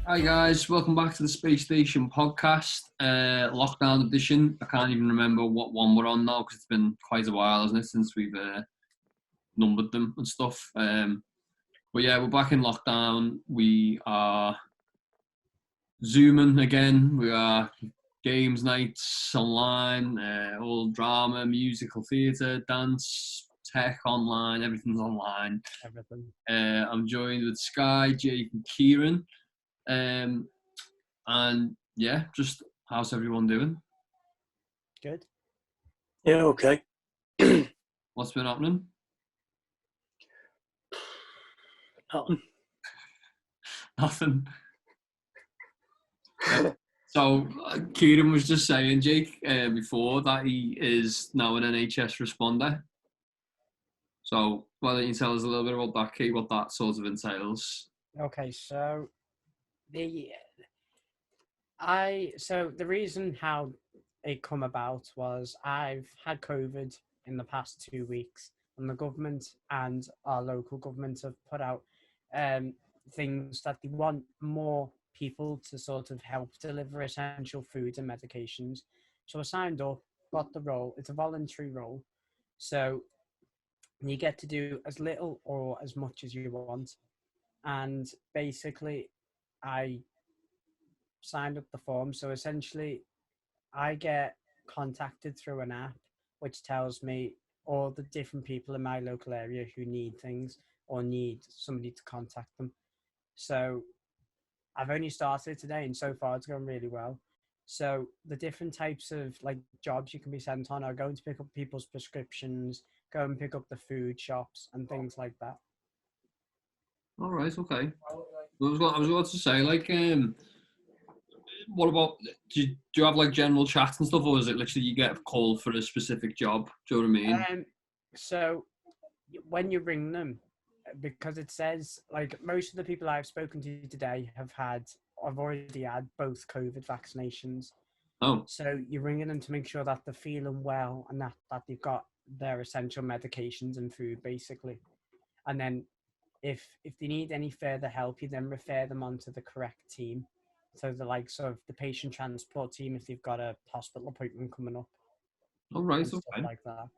Hi guys, welcome back to the Space Station podcast, lockdown edition. I can't even remember what one we're on now because it's been quite a while, hasn't it, since we've numbered them and stuff. But yeah, we're back in lockdown. We are Zooming again. We are games nights online, all drama, musical theatre, dance, tech online, everything's online. Everything. I'm joined with Sky, Jake and Kieron. And yeah, just how's everyone doing? Good. Yeah, okay. What's been happening? Nothing. Nothing. So Kieran was just saying, Jake, before that he is now an NHS responder. So why don't you tell us a little bit about that, Kate, what that sort of entails? Okay, so the reason how it come about was I've had COVID in the past 2 weeks, and the government and our local government have put out things that they want more people to sort of help deliver essential food and medications. So I signed up, got the role. It's a voluntary role, so you get to do as little or as much as you want. And basically, I signed up the form. So essentially, I get contacted through an app which tells me all the different people in my local area who need things or need somebody to contact them. So I've only started today, and so far it's going really well. So the different types of like jobs you can be sent on are going to pick up people's prescriptions, go and pick up the food shops and things like that. All right, okay. I was about to say, like, what about, do you have like general chats and stuff, or is it literally you get called for a specific job? Do you know what I mean? So when you ring them, because it says like most of the people I've spoken to today I've already had both COVID vaccinations. Oh, So you're ringing them to make sure that they're feeling well and that they've got their essential medications and food basically. And then if they need any further help, you then refer them on to the correct team. So the likes of the patient transport team if they've got a hospital appointment coming up all right, and stuff okay. like that.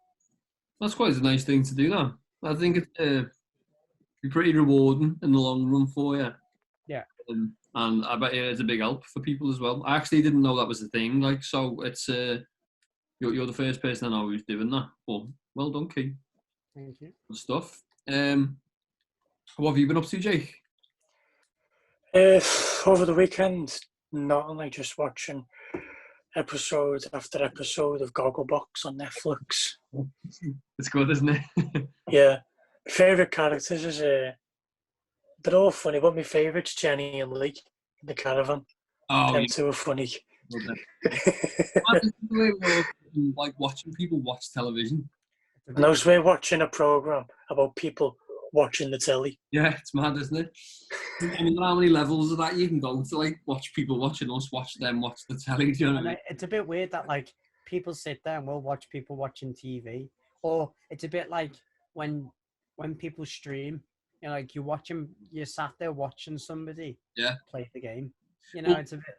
That's quite a nice thing to do, though. I think it's be pretty rewarding in the long run for you. Yeah. And I bet it's a big help for people as well. I actually didn't know that was a thing. Like, so it's you're the first person I know who's doing that. But well done, Key. Thank you. Good stuff. What have you been up to, Jake? Over the weekend, nothing, like just watching episode after episode of Gogglebox on Netflix. It's good, isn't it? Yeah. Favourite characters is, they're all funny, but my favourite's Jenny and Lee in the caravan. Oh, Them yeah. two are funny. Like watching people watch television. And I was watching a programme about people watching the telly. Yeah, it's mad, isn't it? I mean, how many levels of that you can go to, like, watch people watching us, watch them watch the telly, do you know what I mean? It's a bit weird that, like, people sit there and will watch people watching TV. Or it's a bit like when people stream, you know, like, you're sat there watching somebody play the game. You know, it's a bit...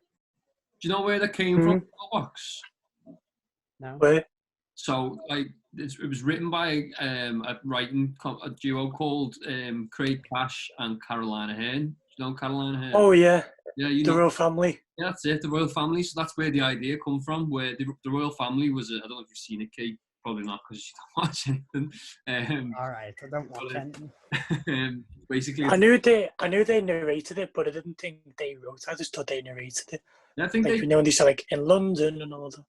Do you know where that came from, Box? No. Where? So, like, it was written by a duo called Craig Cash and Carolina Hearn. Do you know Carolina Hearn? Oh, yeah. Yeah, you The know. Royal Family. Yeah, that's it, the Royal Family. So that's where the idea come from, where the Royal Family was, I don't know if you've seen it, Kate. Probably not, because you don't watch anything. All right, I don't watch anything. Basically, I knew they narrated it, but I didn't think they wrote it. I just thought they narrated it. yeah, I think Like, you know, they said, like, in London and all that.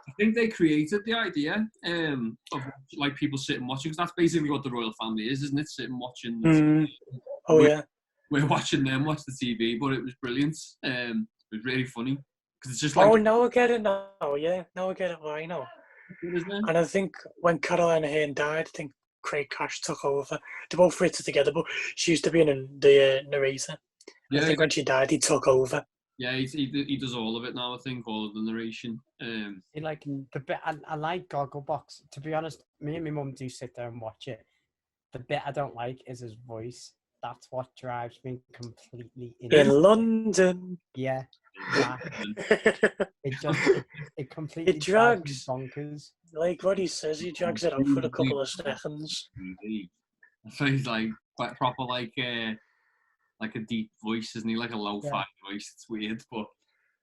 I think they created the idea of like people sitting watching, because that's basically what the Royal Family is, isn't it? Sitting watching. Oh, yeah. We're watching them watch the TV, but it was brilliant. It was really funny because it's just like. Oh, now I get it now. Yeah, now I get it. Why now? Isn't it? And I think when Carolina Hayn died, I think Craig Cash took over. They both wrote it together, but she used to be the narrator. Yeah, I think when she died, he took over. Yeah, he does all of it now. I think all of the narration. Like the bit I like Gogglebox. To be honest, me and my mum do sit there and watch it. The bit I don't like is his voice. that's what drives me completely In insane. London. Yeah, that. It completely It drives me drags. bonkers. Like what he says, he drags it out for a couple of seconds. So he's like quite proper, like a deep voice, isn't he? Like a lo-fi Yeah. voice. It's weird, but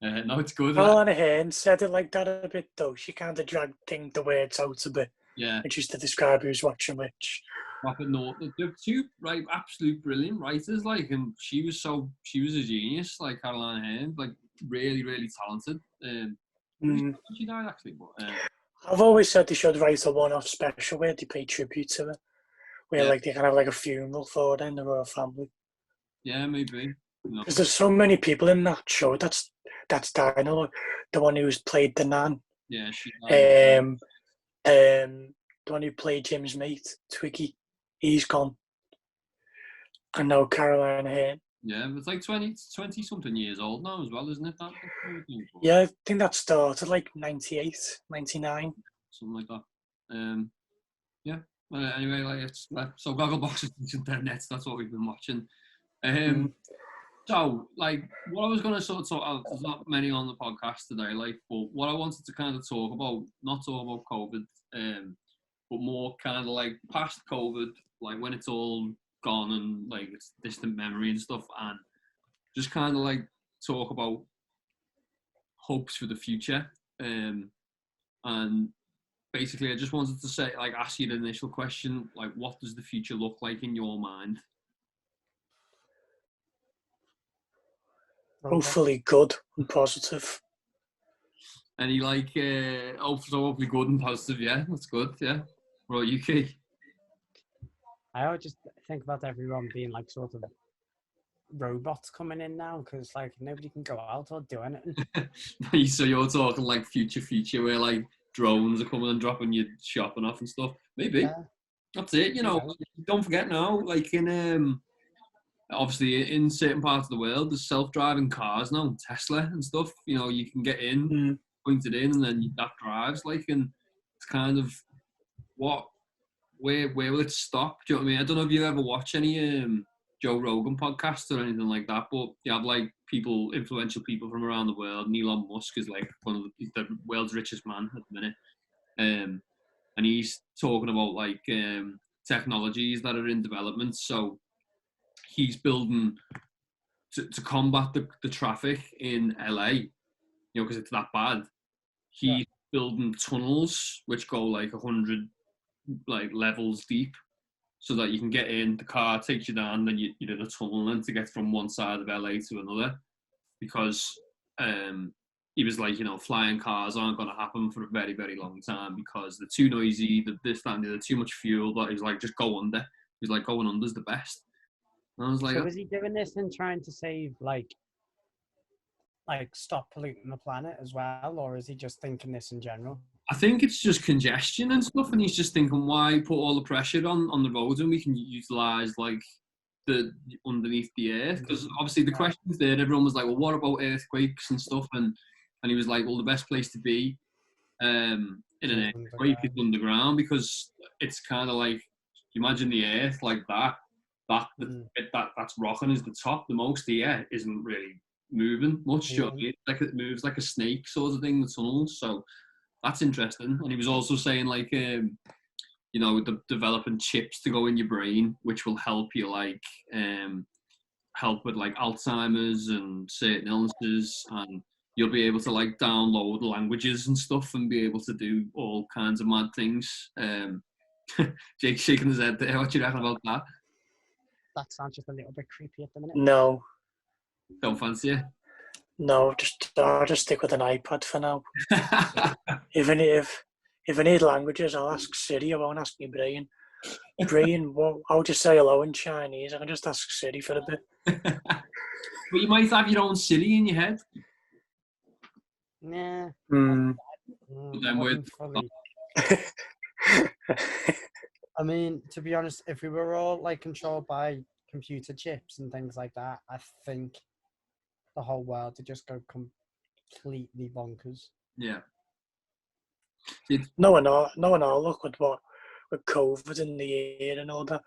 no, it's good. Caroline Aherne said it like that a bit though. She kind of dragged the words out a bit. Yeah. And just to describe who's watching which. Proper note. They're two absolute brilliant writers, like, and she was a genius, like Caroline Aherne, like really, really talented. She died actually, but I've always said they should write a one-off special where they pay tribute to her, where like they can have like a funeral for her in the royal family. Yeah, maybe. Because there's so many people in that show. That's Dinah, the one who's played the Nan. Yeah, she died. The one who played Jim's mate, Twiggy, he's gone. And now Caroline Aherne. Yeah, it's like 20 something years old now as well, isn't it? Yeah, I think that started like 98, 99. Something like that. Yeah. Anyway, like it's so Gogglebox is internet. That's what we've been watching. So, like, what I was going to sort of talk about, there's not many on the podcast today, like, but what I wanted to kind of talk about, not talk about COVID, but more kind of like past COVID, like when it's all gone and like it's distant memory and stuff, and just kind of like talk about hopes for the future. And basically, I just wanted to say, like, ask you the initial question, like, what does the future look like in your mind? Hopefully good and positive. Any like hopefully good and positive, yeah, that's good, yeah. Well, you Key? I always just think about everyone being like sort of robots coming in now because like nobody can go out or do anything. So you're talking like future where like drones are coming and dropping your shopping off and stuff. Maybe. Yeah. That's it, you know. Don't forget now, like in obviously in certain parts of the world there's self-driving cars now, Tesla and stuff, you know, you can get in, point it in, and then that drives, like, and it's kind of where will it stop? Do you know what I mean? I don't know if you ever watch any Joe Rogan podcasts or anything like that, but you have like influential people from around the world. And Elon Musk is like he's the world's richest man at the minute, and he's talking about like technologies that are in development. So he's building to combat the traffic in LA, you know, because it's that bad. He's building tunnels which go like 100 like levels deep, so that you can get in. The car takes you down, then you're in a tunnel, and to get from one side of LA to another, because he was like, you know, flying cars aren't going to happen for a very, very long time because they're too noisy, they're too much fuel. But he's like, just go under. He's like, going under's the best. And I was like, so is he doing this and trying to save like stop polluting the planet as well, or is he just thinking this in general? I think it's just congestion and stuff, and he's just thinking, why put all the pressure on the roads when we can utilise like the underneath the earth? Because obviously the questions there, everyone was like, well, what about earthquakes and stuff? And he was like, well, the best place to be in an earthquake is underground, because it's kind of like, imagine the earth like that's rocking is the top. The most here isn't really moving much. You know, like it moves like a snake sort of thing, the tunnels. So that's interesting. And he was also saying like, you know, developing chips to go in your brain, which will help you like help with like Alzheimer's and certain illnesses, and you'll be able to like download languages and stuff and be able to do all kinds of mad things. Jake's shaking his head there. What do you reckon about that? That sounds just a little bit creepy at the minute. No. Don't fancy it? No, I'll just stick with an iPad for now. If I need languages, I'll ask Siri. I won't ask my brain. Brain, how would you say hello in Chinese? I can just ask Siri for a bit. But you might have your own Siri in your head. Nah. But then I mean, to be honest, if we were all like controlled by computer chips and things like that, I think the whole world would just go completely bonkers. Yeah. No one all look with COVID in the air and all that.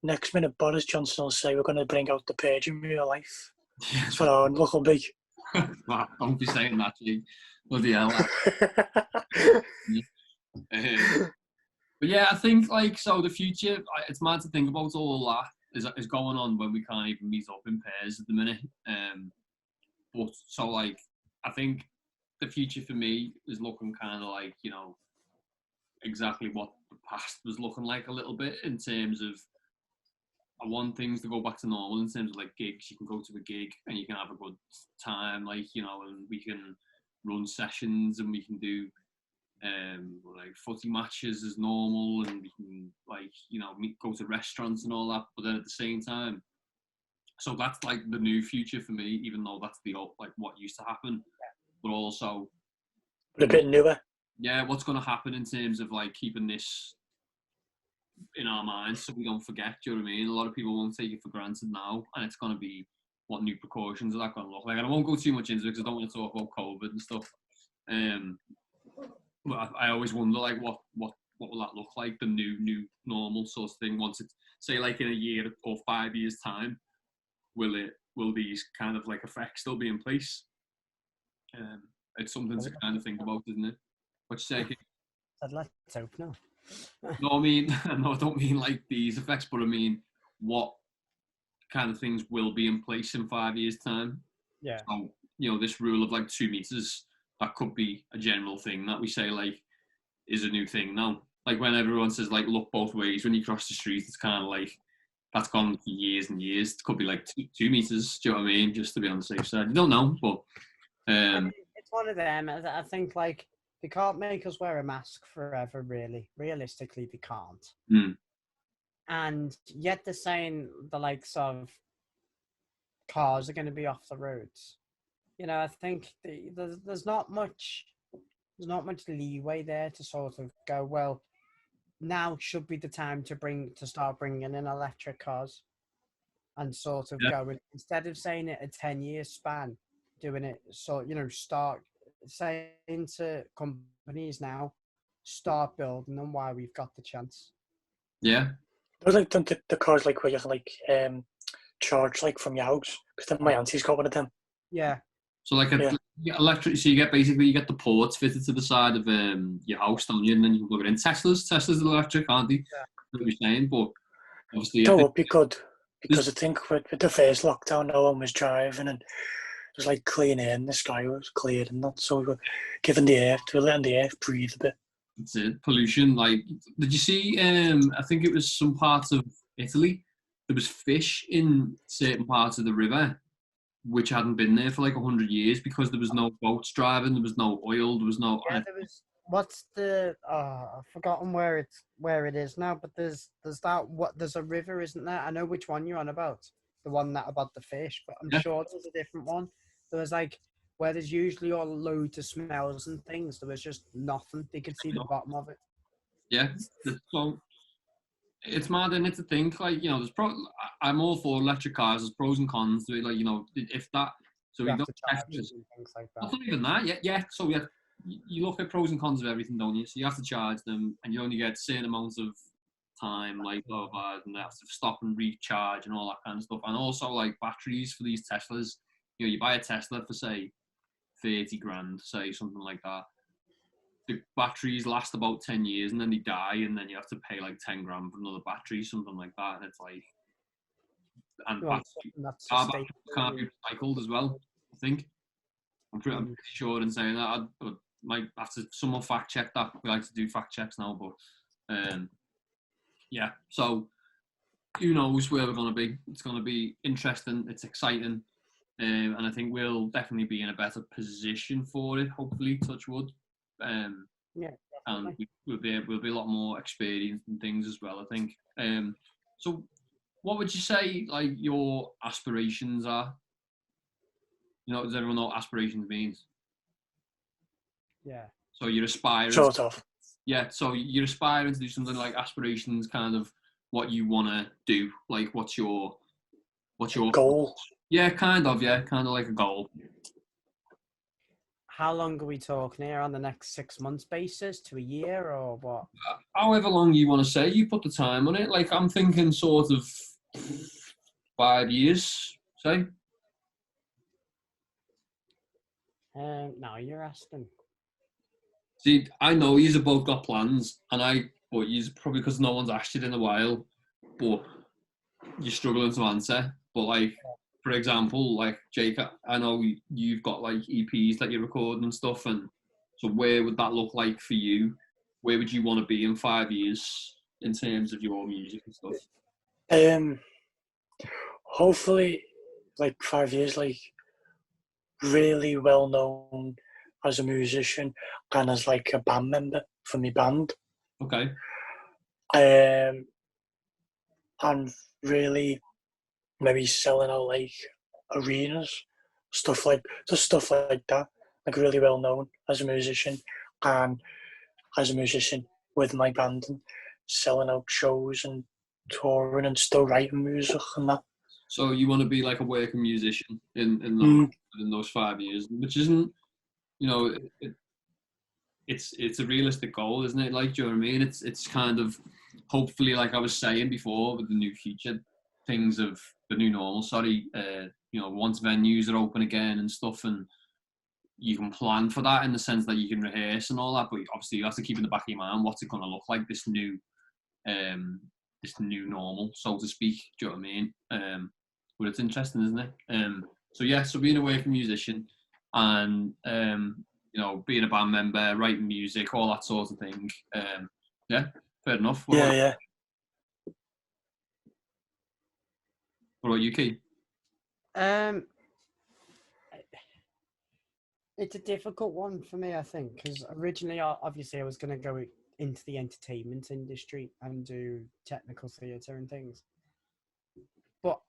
next minute Boris Johnson will say we're going to bring out the page in real life. That's what our look will be. Wow, don't be saying that, G. Bloody hell. But yeah, I think like so the future. It's mad to think about all that is going on when we can't even meet up in pairs at the minute. But so like I think the future for me is looking kind of like, you know, exactly what the past was looking like a little bit in terms of I want things to go back to normal in terms of like gigs. You can go to a gig and you can have a good time, like, you know, and we can run sessions and we can do like footy matches as normal, and we can like, you know, go to restaurants and all that. But then at the same time, so that's like the new future for me, even though that's the old, like what used to happen, but also a bit newer. Yeah, what's going to happen in terms of like keeping this in our minds so we don't forget. Do you know what I mean? A lot of people won't take it for granted now, and it's going to be what new precautions are that going to look like. And I won't go too much into it because I don't want to talk about COVID and stuff. But I always wonder like what will that look like, the new normal sort of thing, once it's, say, like in a year or 5 years time, will these kind of like effects still be in place? It's something to kind of think about, isn't it? What you say? I'd like to hope no. No, I mean, no, I don't mean like these effects, but I mean what kind of things will be in place in 5 years' time. Yeah. So, you know, this rule of like 2 meters, that could be a general thing that we say like is a new thing now. Like when everyone says like look both ways when you cross the street, it's kind of like that's gone for years and years. It could be like 2 meters. Do you know what I mean? Just to be on the safe side. You don't know, but it's one of them. I think like they can't make us wear a mask forever. Really, realistically, they can't. And yet they're saying the likes of cars are going to be off the roads. You know, I think there's not much leeway there to sort of go, well, now should be the time to start bringing in electric cars and sort of going, instead of saying it a 10-year span, doing it, so, you know, start saying to companies now, start building them while we've got the chance. Yeah. Those like the cars like where you can like charge like from your house, because then my auntie's got one of them. Yeah. So like electric, so you get the ports fitted to the side of your house, don't you? And then you can plug it in. Tesla's electric, aren't they? Yeah. What you're saying, but obviously That would be good, because I think with the first lockdown, no one was driving and it was like clean air and the sky was cleared and that, so we were letting the earth breathe a bit. That's it. Pollution. Like, did you see? I think it was some parts of Italy. There was fish in certain parts of the river, which hadn't been there for like 100 years because there was no boats driving, there was no oil, there was no. Yeah, there was. What's the? I've forgotten where it is now. But there's a river, isn't there? I know which one you're on about. The one that about the fish, but I'm sure there's a different one. There was like where there's usually all loads of smells and things. There was just nothing. They could see the bottom of it. Yeah, so it's mad, isn't it, to think like, you know, I'm all for electric cars. There's pros and cons to it, like, you know, if that. So you don't have to, and things like that. not even that. Yeah. So you look at pros and cons of everything, don't you? So you have to charge them, and you only get certain amounts of time, like blah, blah, and they have to stop and recharge and all that kind of stuff. And also like batteries for these Teslas. You know, you buy a Tesla for say 30 grand, say something like that. The batteries last about 10 years and then they die, and then you have to pay like 10 grand for another battery, something like that. And it's like, and car batteries can't be recycled as well, I think. I'm pretty sure in saying that. I might have to someone fact check that. We like to do fact checks now, but yeah. So who knows where we're going to be? It's going to be interesting. It's exciting. And I think we'll definitely be in a better position for it, hopefully, touch wood. And we'll be a lot more experienced in things as well, I think. So what would you say like your aspirations are? You know, does everyone know what aspirations means? Yeah. So you're aspiring. Sort of. Yeah, so you're aspiring to do something like aspirations, kind of what you want to do. Like, what's your goal? Yeah, kind of like a goal. how long are we talking here? On the next 6 months basis to a year or what? However long you want to say, you put the time on it. Like, I'm thinking sort of 5 years, say. No, you're asking. See, I know you've both got plans, but you's probably because no one's asked you in a while, but you're struggling to answer. But like, for example, like Jake, I know you've got like EPs that you're recording and stuff, and so where would that look like for you? Where would you want to be in 5 years in terms of your music and stuff? Hopefully, like 5 years, like really well known as a musician and as like a band member for my band. Okay. And really maybe selling out like arenas, stuff like that. Like really well known as a musician and as a musician with my band and selling out shows and touring and still writing music and that. So you want to be like a working musician in those 5 years, which isn't, you know, it's a realistic goal, isn't it? Like, do you know what I mean? It's kind of hopefully, like I was saying before, with the new future things of the new normal. Sorry, you know, once venues are open again and stuff, and you can plan for that in the sense that you can rehearse and all that. But obviously, you have to keep in the back of your mind what's it going to look like, this new normal, so to speak. Do you know what I mean? But it's interesting, isn't it? So yeah, so being a working musician and you know, being a band member, writing music, all that sort of thing. Yeah, fair enough. What about you, Keith? It's a difficult one for me, I think, because originally, obviously, I was going to go into the entertainment industry and do technical theatre and things. But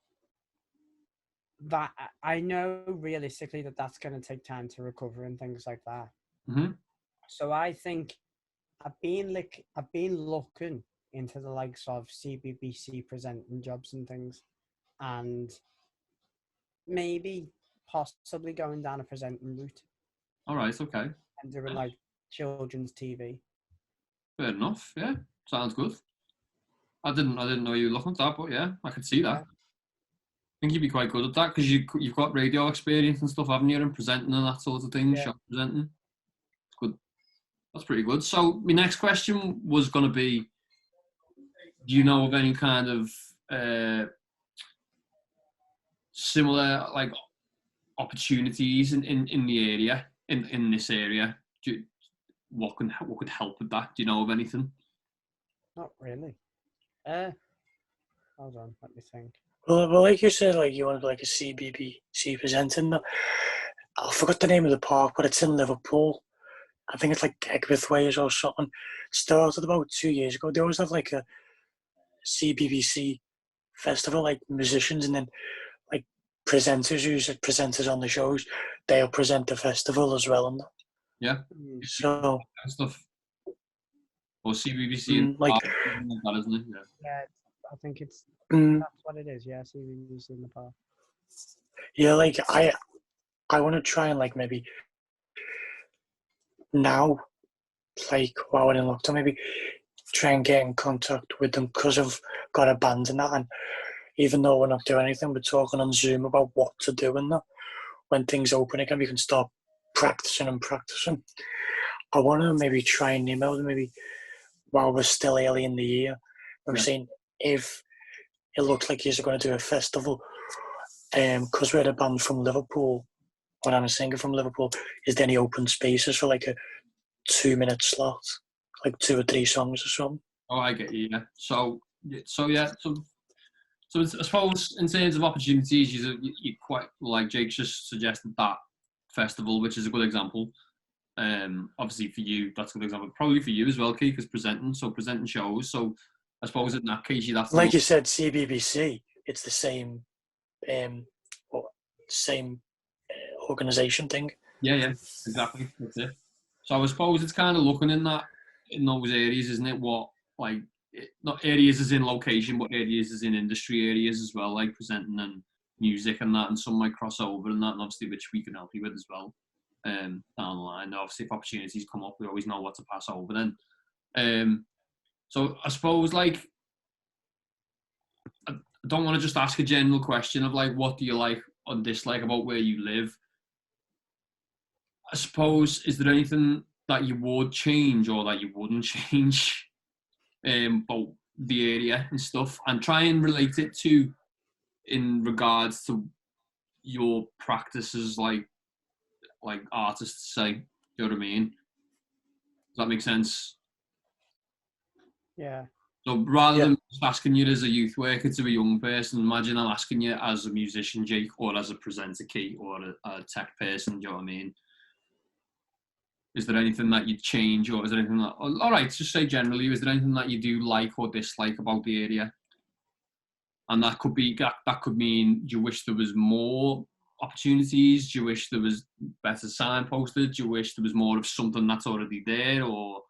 that I know realistically that's going to take time to recover and things like that. Mm-hmm. So I think I've been looking into the likes of CBBC presenting jobs and things, and maybe possibly going down a presenting route. All right, okay. And doing like children's TV. Fair enough. Yeah, sounds good. I didn't know you were looking at that, but yeah, I could see that. Yeah. I think you'd be quite good at that because you've got radio experience and stuff, haven't you? And presenting and that sort of thing, show presenting. It's good. That's pretty good. So my next question was going to be, do you know of any kind of similar like opportunities in the area, in this area? What could help with that? Do you know of anything? Not really. Hold on, let me think. Well, like you said, like you want like a CBBC presenting. I forgot the name of the park, but it's in Liverpool. I think it's like Egberthwaite or something. It started about 2 years ago. They always have like a CBBC festival, like musicians, and then like presenters on the shows. They'll present the festival as well, and yeah. So stuff. Or CBBC, like that, isn't it? Yeah, I think it's that's what it is. Yeah, CBBC in the park. Yeah, like I want to try and like maybe now, like while we're in lockdown, maybe try and get in contact with them because I've got a band and that, and even though we're not doing anything, we're talking on Zoom about what to do and that. When things open again, we can start practicing. I want to maybe try and email them maybe while we're still early in the year. I'm saying if it looks like you're going to do a festival, because we're a band from Liverpool, when I'm a singer from Liverpool, is there any open spaces for like a 2-minute slot, like 2 or 3 songs or something? Oh, I get you. Yeah. So I suppose in terms of opportunities, you quite like Jake just suggested that festival, which is a good example. Obviously for you, that's a good example. Probably for you as well, Keith, because presenting shows. So I suppose in that case, you'd have to. Like you said, CBBC, it's the same, organisation thing. Yeah, exactly. That's it. So I suppose it's kind of looking in those areas, isn't it? What like not areas as in location, but areas as in industry areas as well, like presenting and music and that, and some might cross over and that, and obviously which we can help you with as well. down the line. Obviously, if opportunities come up, we always know what to pass over then. So I suppose, like, I don't want to just ask a general question of, like, what do you like or dislike about where you live? I suppose, is there anything that you would change or that you wouldn't change about the area and stuff? And try and relate it to, in regards to your practices, like artists say. Do you know what I mean? Does that make sense? Yeah. So rather than just asking you as a youth worker to a young person, imagine I'm asking you as a musician, Jake, or as a presenter, Key, or a tech person. Do you know what I mean? Is there anything that you'd change, or is there anything that... All right, just say generally, is there anything that you do like or dislike about the area? And that could mean, do you wish there was more opportunities? Do you wish there was better signposted? Do you wish there was more of something that's already there? Or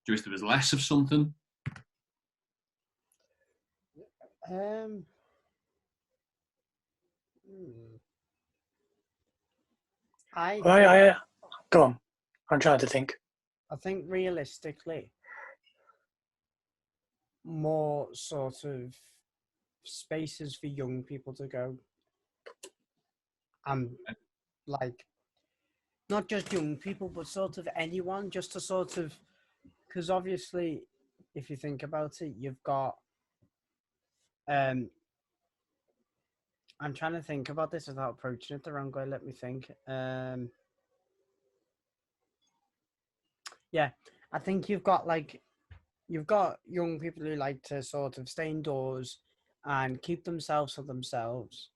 do you wish there was less of something? Go on. I'm trying to think. I think realistically, more sort of spaces for young people to go. And like, not just young people, but sort of anyone, just to sort of, because obviously, if you think about it, you've got, I'm trying to think about this without approaching it the wrong way. Let me think. Yeah, I think you've got young people who like to sort of stay indoors and keep themselves for themselves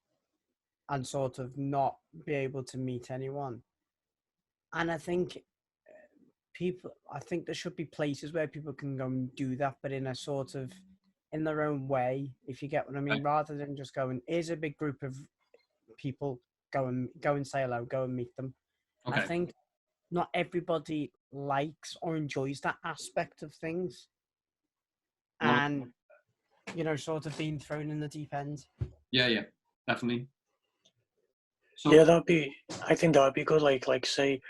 and sort of not be able to meet anyone. And I think there should be places where people can go and do that, but in a sort of, in their own way, if you get what I mean, rather than just going, here's a big group of people, go and say hello, go and meet them. Okay. I think not everybody likes or enjoys that aspect of things. And, sort of being thrown in the deep end. Yeah, definitely. So, yeah, I think that would be good. Like say,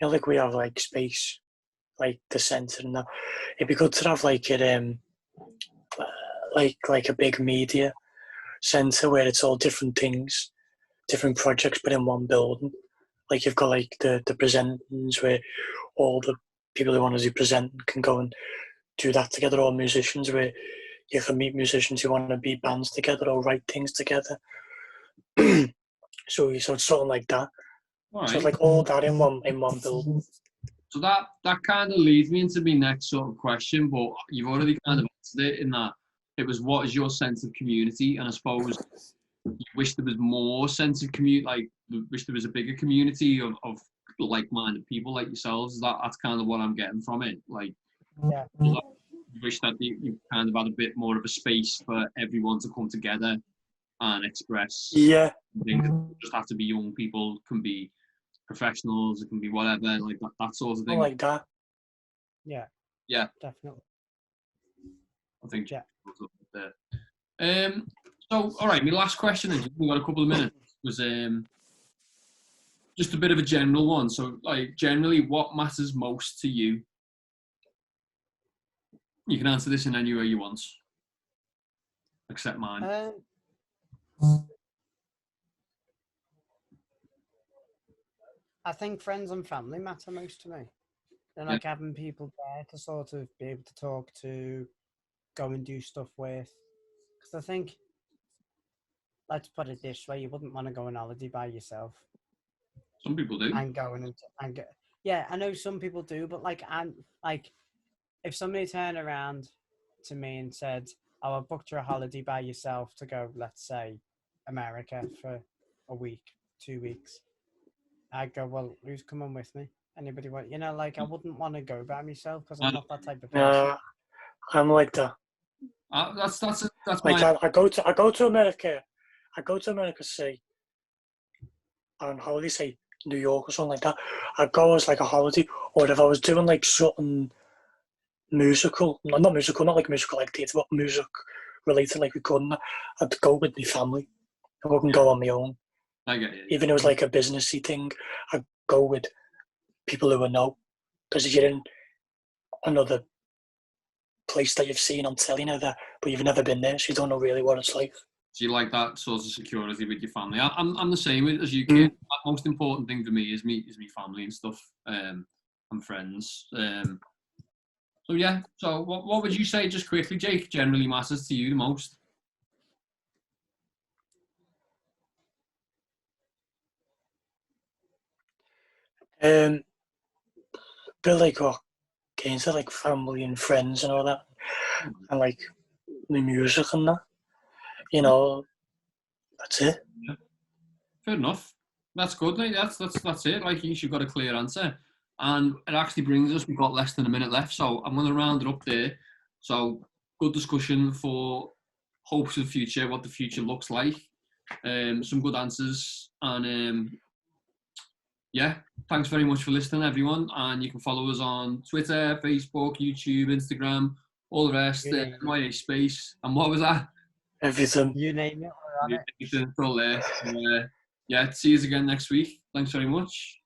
like we have like space, like the centre and that. It'd be good to have like it, like a big media centre where it's all different things, different projects, but in one building. Like you've got like the presentings where all the people who want to do presenting can go and do that together, or musicians where you can meet musicians who want to be bands together or write things together. So it's something like that. Right. So it's like all that in one building. So that kind of leads me into my next sort of question, but you've already kind of answered it in that it was, what is your sense of community? And I suppose you wish there was more sense of community, like wish there was a bigger community of like-minded people like yourselves. That's kind of what I'm getting from it. Like, yeah. You wish that you kind of had a bit more of a space for everyone to come together and express. Yeah. Things. It doesn't just have to be young people. It can be professionals. It can be whatever, like that sort of thing. Like that. Yeah. Yeah. Definitely. I think. Yeah. So, all right. My last question, and we've got a couple of minutes, was just a bit of a general one. So, like, generally, what matters most to you? You can answer this in any way you want, except mine. I think friends and family matter most to me. And like having people there to sort of be able to talk to, go and do stuff with. Because I think, let's put it this way, you wouldn't want to go on holiday by yourself. Some people do. And go. Yeah, I know some people do, but if somebody turned around to me and said, "Oh, I booked you a holiday by yourself to go, let's say, America for a week, 2 weeks," I'd go, "Well, who's coming with me? Anybody want?" I wouldn't want to go by myself because I'm not that type of person. I'm like that. That's like I go to America. I go to America, say, on holiday, say New York or something like that. I'd go as like a holiday, or if I was doing like something musical, not like musical like theatre, but music related, like recording, I'd go with my family. I wouldn't go on my own. I get it. Even if it was like a businessy thing, I'd go with people who will know. Because if you're in another place that you've seen on telly now, but you've never been there, so you don't know really what it's like. So you like that sort of security with your family? I'm the same as you, kid. The most important thing for me is me family and stuff, and friends. So yeah. So what would you say, just quickly, Jake, generally matters to you the most? But like what came to like family and friends and all that, and like the music and that. You know, that's it. Yeah. Fair enough. That's good, mate. That's it. Like, you've got a clear answer, and it actually brings us. We've got less than a minute left, so I'm going to round it up there. So, good discussion for hopes of the future, what the future looks like. Some good answers, and yeah, thanks very much for listening, everyone. And you can follow us on Twitter, Facebook, YouTube, Instagram, all the rest. MIA Space, and what was that? Everything. You name it, we're on it. It's all there. Yeah, see you again next week. Thanks very much.